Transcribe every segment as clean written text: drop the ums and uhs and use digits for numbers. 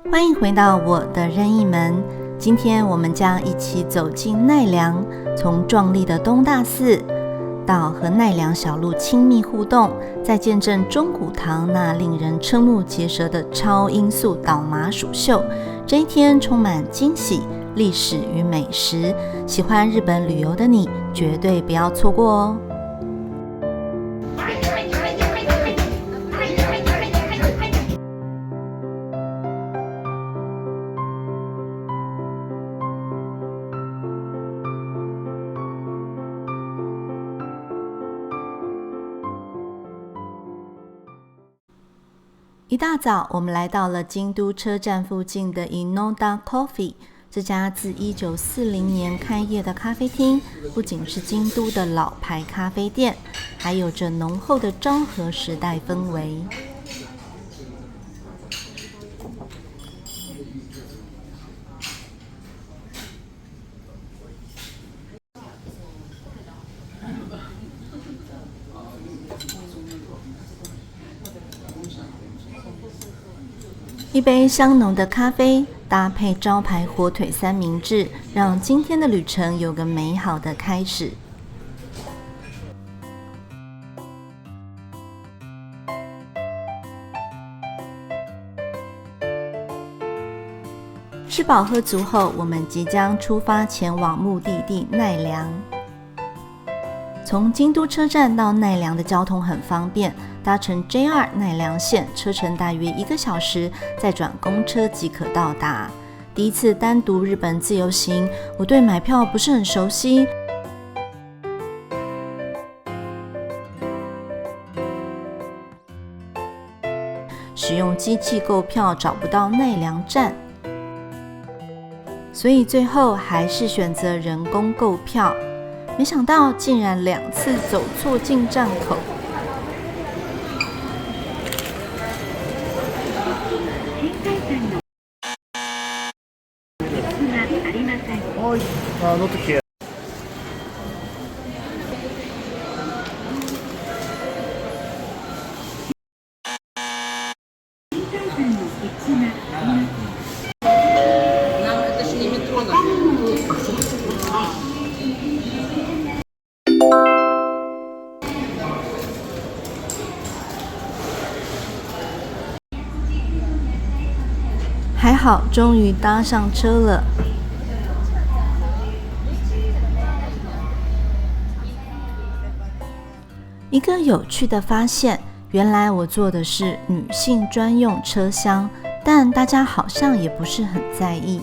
欢迎回到我的任意门。今天我们将一起走进奈良，从壮丽的东大寺到和奈良小路亲密互动，再见证中古堂那令人瞠目结舌的超音速倒麻薯秀。这一天充满惊喜、历史与美食，喜欢日本旅游的你绝对不要错过哦。一大早，我们来到了京都车站附近的 Inoda Coffee。这家自1940年开业的咖啡厅，不仅是京都的老牌咖啡店，还有着浓厚的昭和时代氛围。一杯香浓的咖啡搭配招牌火腿三明治，让今天的旅程有个美好的开始。吃饱喝足后，我们即将出发前往目的地奈良。从京都车站到奈良的交通很方便，搭乘 JR 奈良线车程大约1个小时，再转公车即可到达。第一次单独日本自由行，我对买票不是很熟悉，使用机器购票找不到奈良站，所以最后还是选择人工购票。没想到竟然2次走错进站口。还好，终于搭上车了。一个有趣的发现，原来我坐的是女性专用车厢，但大家好像也不是很在意。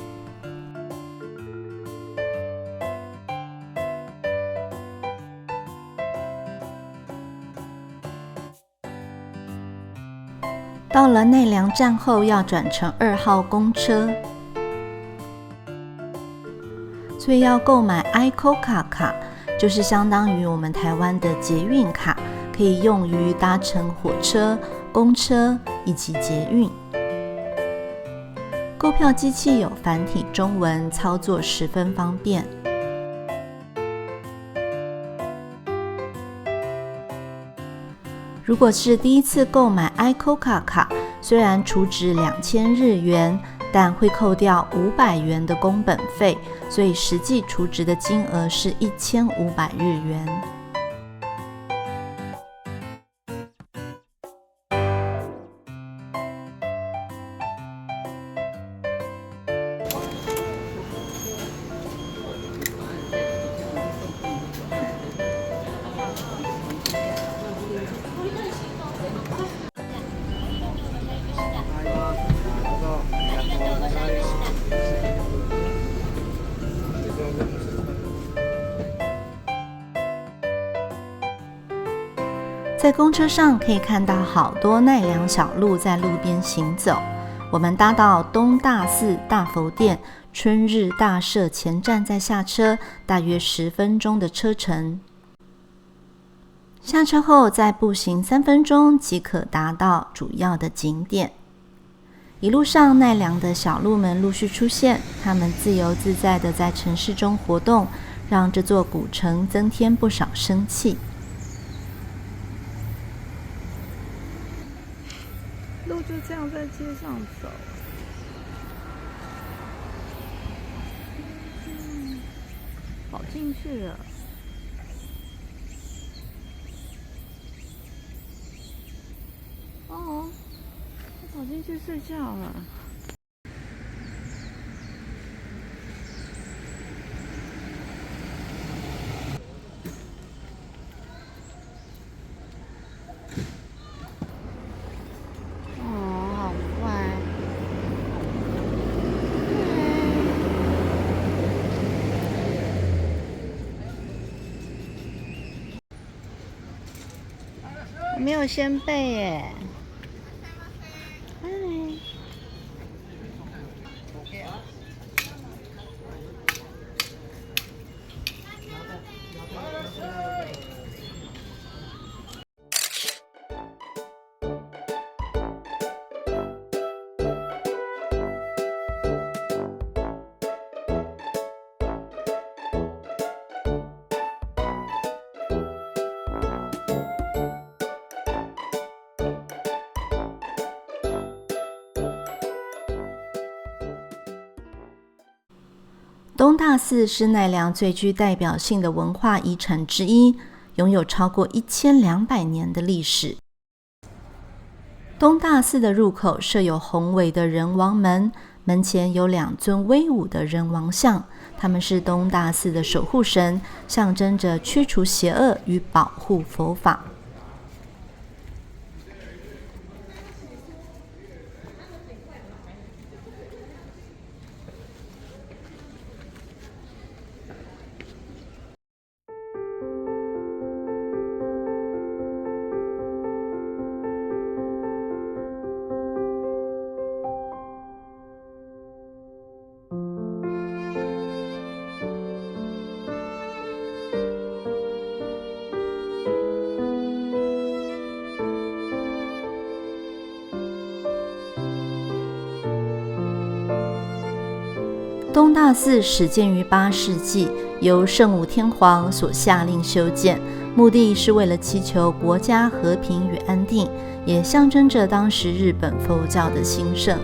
到了奈良站后，要转乘2号公车，所以要购买 ICOCA 卡，就是相当于我们台湾的捷运卡，可以用于搭乘火车、公车以及捷运。购票机器有繁体中文，操作十分方便。如果是第一次购买 ICOCA 卡，虽然储值2000日元，但会扣掉500元的工本费，所以实际储值的金额是1500日元。在公车上可以看到好多奈良小路在路边行走。我们搭到东大寺大佛殿春日大社前站再下车，大约10分钟的车程。下车后再步行3分钟即可达到主要的景点。一路上奈良的小鹿们陆续出现，它们自由自在地在城市中活动，让这座古城增添不少生气。路就这样在街上走。跑进去了。哦，它跑进去睡觉了。我没有先背耶。嗨。东大寺是奈良最具代表性的文化遗产之一，拥有超过1200年的历史。东大寺的入口设有宏伟的人王门，门前有2尊威武的人王像，他们是东大寺的守护神，象征着驱除邪恶与保护佛法。东大寺始建于8世纪，由圣武天皇所下令修建，目的是为了祈求国家和平与安定，也象征着当时日本佛教的兴盛。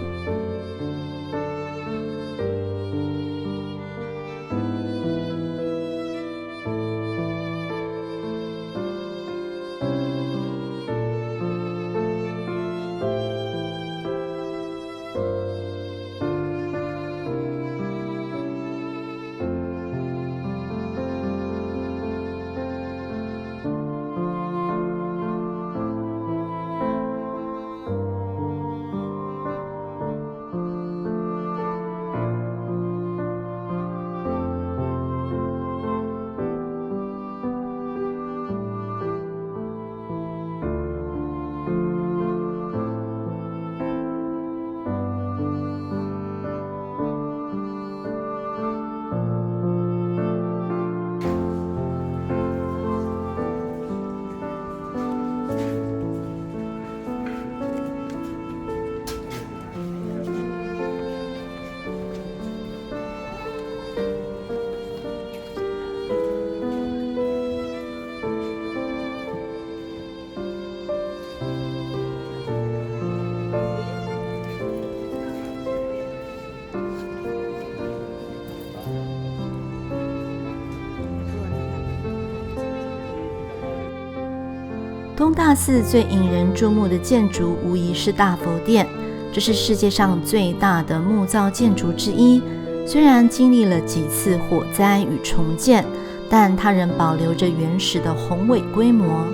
东大寺最引人注目的建筑无疑是大佛殿，这是世界上最大的木造建筑之一。虽然经历了几次火灾与重建，但它仍保留着原始的宏伟规模。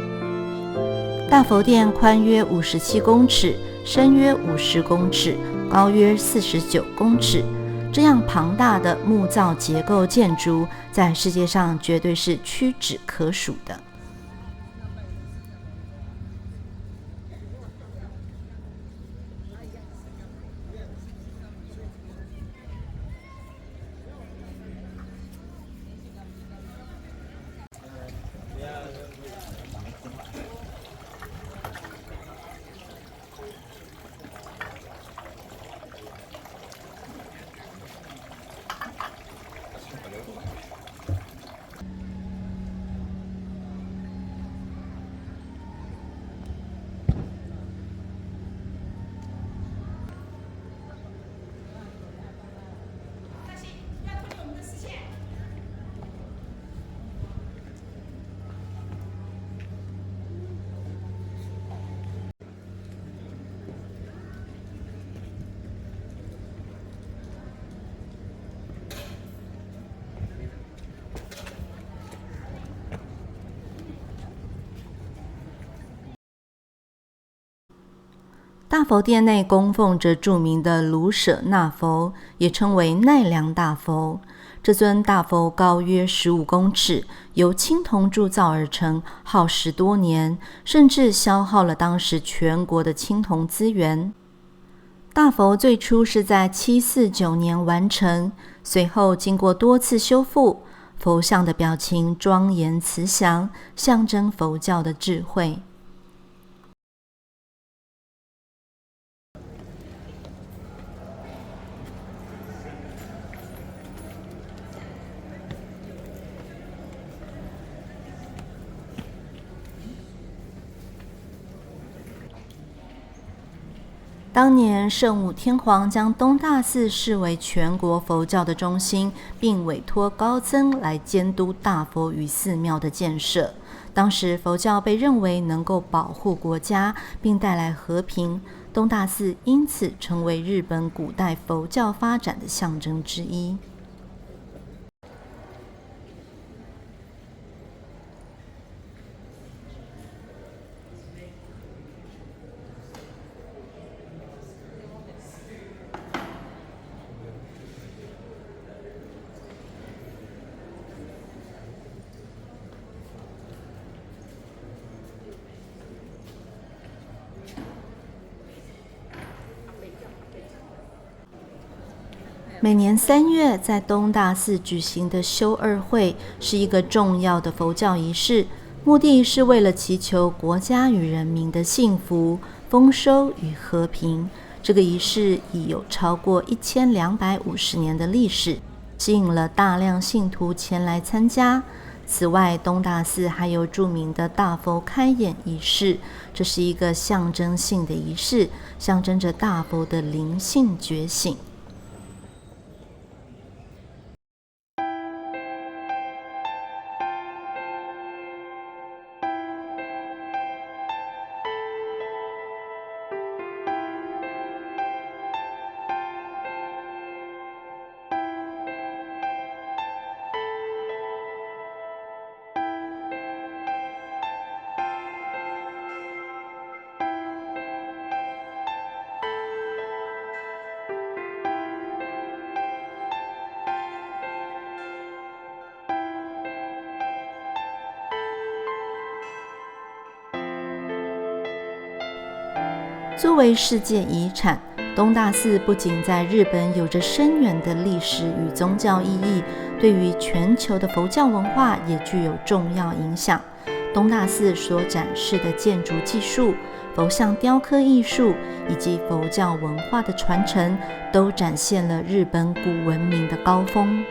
大佛殿宽约57公尺，深约50公尺，高约49公尺。这样庞大的木造结构建筑，在世界上绝对是屈指可数的。大佛殿内供奉着著名的卢舍那佛，也称为奈良大佛。这尊大佛高约15公尺，由青铜铸造而成，耗时多年，甚至消耗了当时全国的青铜资源。大佛最初是在749年完成，随后经过多次修复，佛像的表情庄严慈祥，象征佛教的智慧。当年圣武天皇将东大寺视为全国佛教的中心，并委托高僧来监督大佛与寺庙的建设。当时佛教被认为能够保护国家并带来和平，东大寺因此成为日本古代佛教发展的象征之一。每年3月在东大寺举行的修二会是一个重要的佛教仪式，目的是为了祈求国家与人民的幸福、丰收与和平。这个仪式已有超过1250年的历史，吸引了大量信徒前来参加。此外，东大寺还有著名的大佛开眼仪式，这是一个象征性的仪式，象征着大佛的灵性觉醒。作为世界遗产，东大寺不仅在日本有着深远的历史与宗教意义，对于全球的佛教文化也具有重要影响。东大寺所展示的建筑技术、佛像雕刻艺术以及佛教文化的传承，都展现了日本古文明的高峰。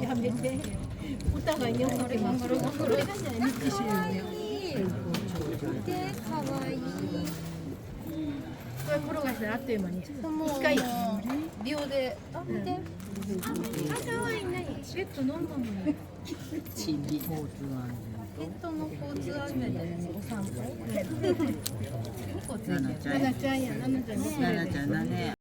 やめて。お互いに追っかけます。これが日誌よ。で、可愛い。これ転がしたらあっという間に。一回秒で。あ、見て。可愛いね。ペット飲んだのに。地理交通安ペットの交通安全でお散歩。全。ナナちゃん。ナナちゃんや。ナナちゃん。ナナちゃんだね。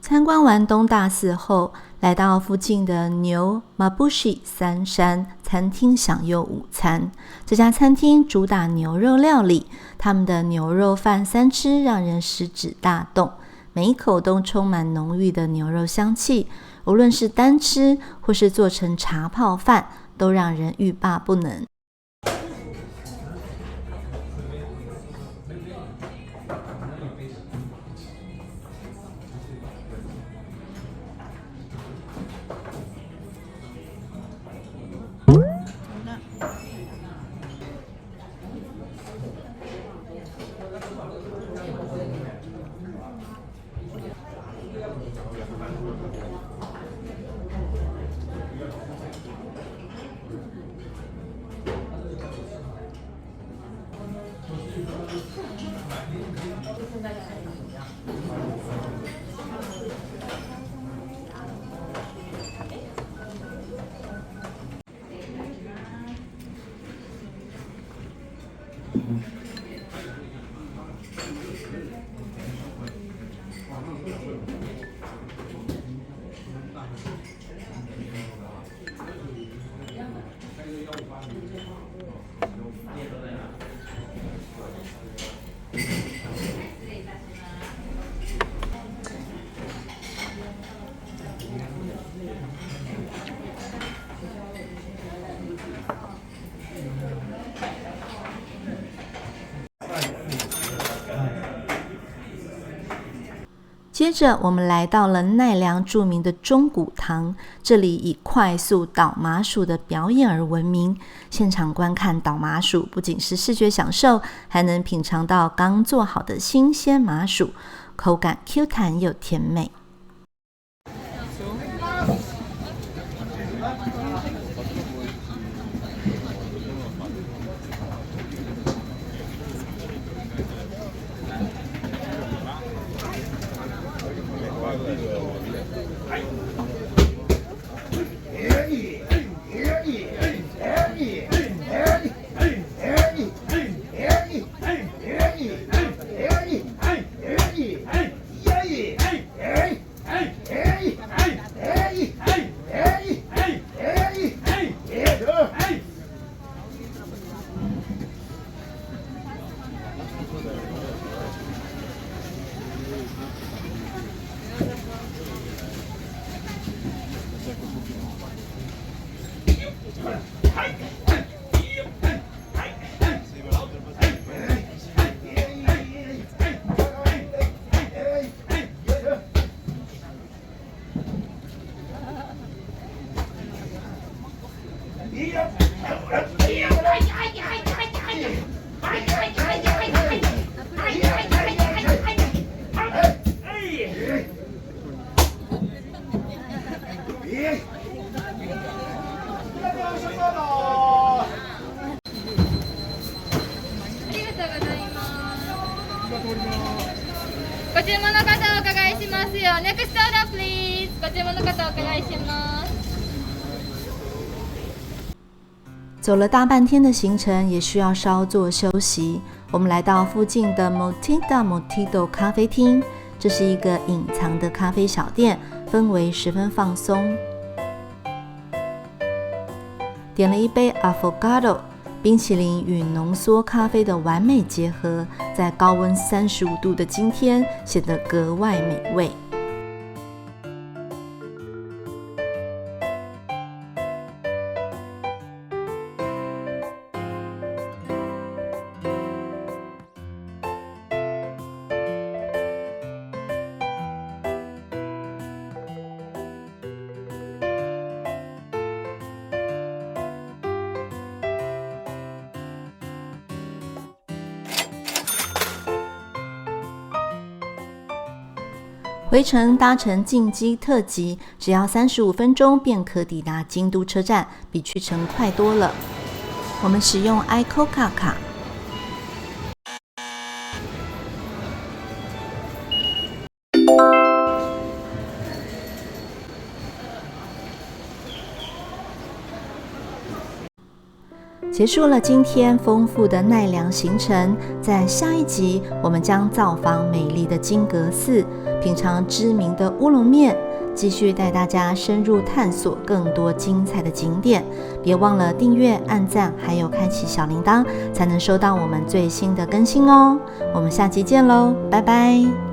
参观完东大寺后，来到附近的牛 Mabushi 三山餐厅享用午餐。这家餐厅主打牛肉料理，他们的牛肉饭三吃让人食指大动，每一口都充满浓郁的牛肉香气。无论是单吃或是做成茶泡饭，都让人欲罢不能。接着我们来到了奈良著名的钟鼓堂，这里以快速捣麻薯的表演而闻名。现场观看捣麻薯不仅是视觉享受，还能品尝到刚做好的新鲜麻薯，口感 Q 弹又甜美。ご注文の方お伺いしますよ。ネクストオーダープリーズ。ご注文の方お伺いします。走了大半天的行程，也需要稍作休息。我们来到附近的 Motinda Motido 咖啡厅，这是一个隐藏的咖啡小店，氛围十分放松。点了一杯 Affogato， 冰淇淋与浓缩咖啡的完美结合，在高温35度的今天显得格外美味。回程搭乘进击特急，只要35分钟便可抵达京都车站，比去程快多了。我们使用 iCoca 卡。结束了今天丰富的奈良行程，在下一集我们将造访美丽的金阁寺，品尝知名的乌龙面，继续带大家深入探索更多精彩的景点。别忘了订阅、按赞，还有开启小铃铛，才能收到我们最新的更新哦。我们下集见喽，拜拜。